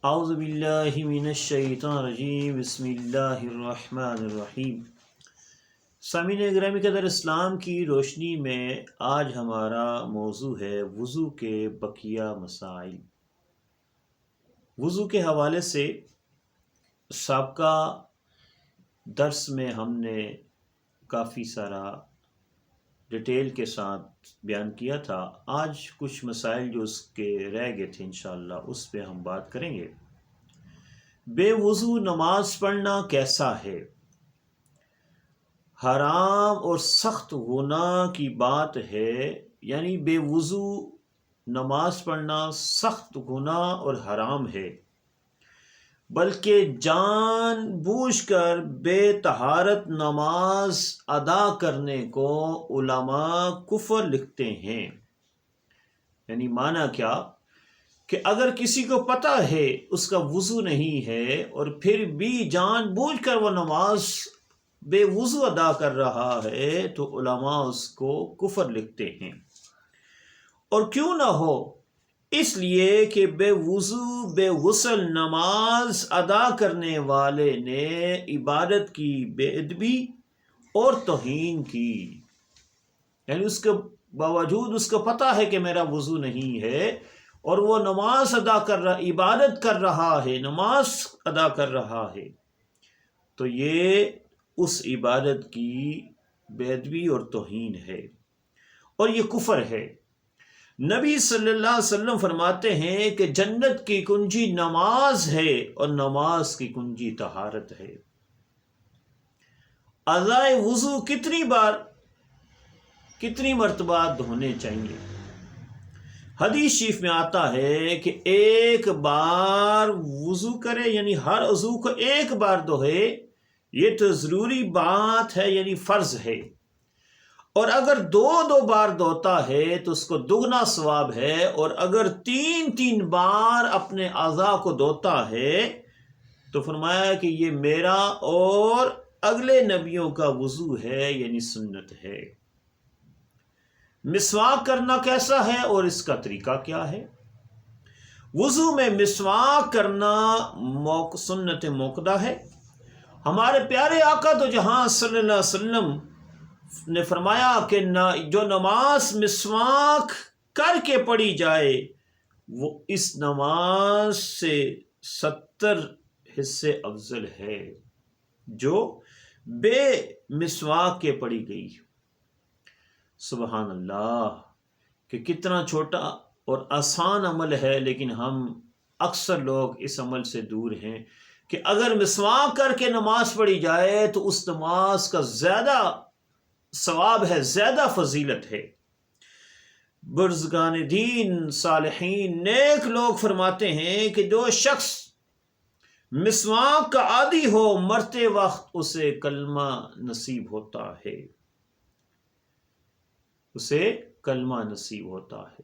اعوذ باللہ من الشیطان الرجیم بسم اللہ الرحمن الرحیم۔ سامعین گرامی قدر، اسلام کی روشنی میں آج ہمارا موضوع ہے وضو کے بقیہ مسائل۔ وضو کے حوالے سے سابقہ درس میں ہم نے کافی سارا ڈیٹیل کے ساتھ بیان کیا تھا۔ آج کچھ مسائل جو اس کے رہ گئے تھے انشاءاللہ اس پہ ہم بات کریں گے۔ بے وضو نماز پڑھنا کیسا ہے؟ حرام اور سخت گناہ کی بات ہے، یعنی بے وضو نماز پڑھنا سخت گناہ اور حرام ہے، بلکہ جان بوجھ کر بے طہارت نماز ادا کرنے کو علماء کفر لکھتے ہیں۔ یعنی معنی کیا کہ اگر کسی کو پتہ ہے اس کا وضو نہیں ہے اور پھر بھی جان بوجھ کر وہ نماز بے وضو ادا کر رہا ہے تو علماء اس کو کفر لکھتے ہیں۔ اور کیوں نہ ہو، اس لیے کہ بے وضو بے غسل نماز ادا کرنے والے نے عبادت کی بے ادبی اور توہین کی۔ یعنی اس کے باوجود اس کو پتہ ہے کہ میرا وضو نہیں ہے اور وہ نماز ادا کر رہا، عبادت کر رہا ہے، نماز ادا کر رہا ہے، تو یہ اس عبادت کی بے ادبی اور توہین ہے اور یہ کفر ہے۔ نبی صلی اللہ علیہ وسلم فرماتے ہیں کہ جنت کی کنجی نماز ہے اور نماز کی کنجی طہارت ہے۔ اعضائے وضو کتنی مرتبہ دھونے چاہیے؟ حدیث شریف میں آتا ہے کہ ایک بار وضو کرے، یعنی ہر عضو کو ایک بار دھوئے، یہ تو ضروری بات ہے، یعنی فرض ہے۔ اور اگر دو بار دھوتا ہے تو اس کو دگنا ثواب ہے، اور اگر تین بار اپنے اعضاء کو دھوتا ہے تو فرمایا کہ یہ میرا اور اگلے نبیوں کا وضو ہے، یعنی سنت ہے۔ مسواک کرنا کیسا ہے اور اس کا طریقہ کیا ہے؟ وضو میں مسواک کرنا سنت موقدہ ہے۔ ہمارے پیارے آقا تو جہاں صلی اللہ علیہ وسلم نے فرمایا کہ جو نماز مسواک کر کے پڑھی جائے وہ اس نماز سے 70 حصے افضل ہے جو بے مسواک کے پڑھی گئی۔ سبحان اللہ، کہ کتنا چھوٹا اور آسان عمل ہے، لیکن ہم اکثر لوگ اس عمل سے دور ہیں کہ اگر مسواک کر کے نماز پڑھی جائے تو اس نماز کا زیادہ ثواب ہے، زیادہ فضیلت ہے۔ بزرگان دین، صالحین، نیک لوگ فرماتے ہیں کہ جو شخص مسواک کا عادی ہو مرتے وقت اسے کلمہ نصیب ہوتا ہے، اسے کلمہ نصیب ہوتا ہے۔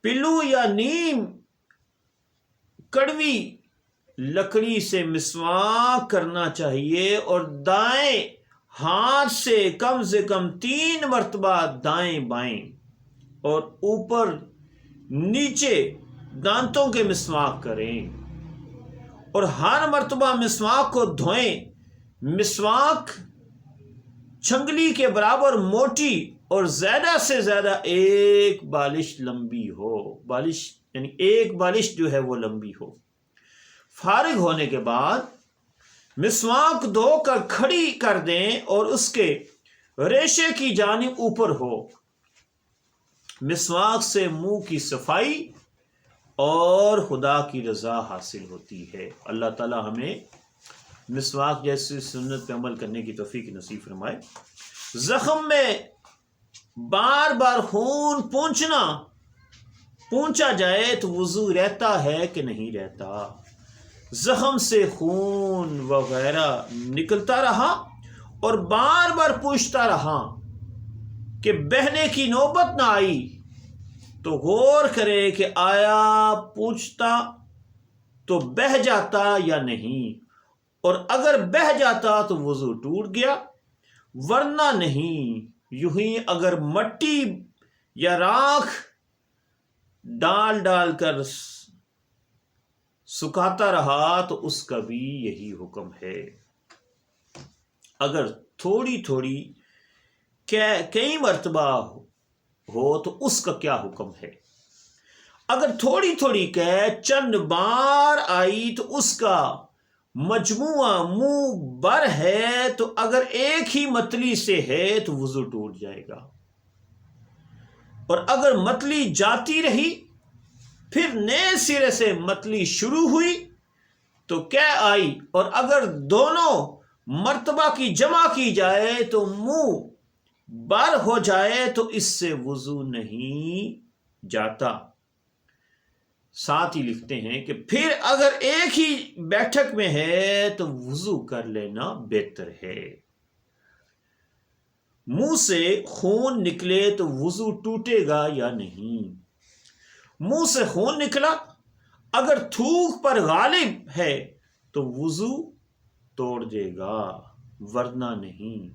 پلو یا نیم کڑوی لکڑی سے مسواک کرنا چاہیے اور دائیں ہاتھ سے کم 3 مرتبہ دائیں بائیں اور اوپر نیچے دانتوں کے مسواک کریں، اور ہر مرتبہ مسواک کو دھوئیں۔ مسواک چھنگلی کے برابر موٹی اور زیادہ سے زیادہ ایک بالش لمبی ہو، بالش یعنی ایک بالش جو ہے وہ لمبی ہو۔ فارغ ہونے کے بعد مسواک دھو کر کھڑی کر دیں اور اس کے ریشے کی جانب اوپر ہو۔ مسواک سے منہ کی صفائی اور خدا کی رضا حاصل ہوتی ہے۔ اللہ تعالی ہمیں مسواک جیسی سنت پہ عمل کرنے کی توفیق نصیب فرمائے۔ زخم میں بار بار خون پونچھا جائے تو وضو رہتا ہے کہ نہیں رہتا؟ زخم سے خون وغیرہ نکلتا رہا اور بار بار پوچھتا رہا کہ بہنے کی نوبت نہ آئی تو غور کرے کہ آیا پوچھتا تو بہہ جاتا یا نہیں، اور اگر بہہ جاتا تو وضو ٹوٹ گیا، ورنہ نہیں۔ یوں ہی اگر مٹی یا راکھ ڈال کر سکھاتا رہا تو اس کا بھی یہی حکم ہے۔ اگر تھوڑی تھوڑی کئی مرتبہ ہو تو اس کا کیا حکم ہے؟ اگر تھوڑی تھوڑی چند بار آئی تو اس کا مجموعہ منہ بر ہے، تو اگر ایک ہی متلی سے ہے تو وضو ٹوٹ جائے گا، اور اگر متلی جاتی رہی پھر نئے سرے سے متلی شروع ہوئی تو کیا آئی، اور اگر دونوں مرتبہ کی جمع کی جائے تو منہ بر ہو جائے تو اس سے وضو نہیں جاتا۔ ساتھ ہی لکھتے ہیں کہ پھر اگر ایک ہی بیٹھک میں ہے تو وضو کر لینا بہتر ہے۔ منہ سے خون نکلے تو وضو ٹوٹے گا یا نہیں؟ منہ سے خون نکلا، اگر تھوک پر غالب ہے تو وضو توڑ دے گا، ورنہ نہیں۔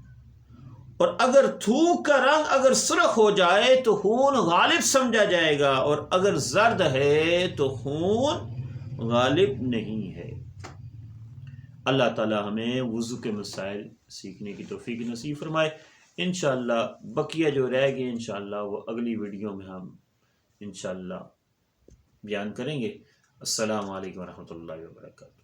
اور اگر تھوک کا رنگ اگر سرخ ہو جائے تو خون غالب سمجھا جائے گا، اور اگر زرد ہے تو خون غالب نہیں ہے۔ اللہ تعالی ہمیں وضو کے مسائل سیکھنے کی توفیق نصیب فرمائے۔ انشاءاللہ بقیہ جو رہ گئے انشاءاللہ وہ اگلی ویڈیو میں ہم انشاءاللہ بیان کریں گے۔ السلام علیکم ورحمۃ اللہ وبرکاتہ۔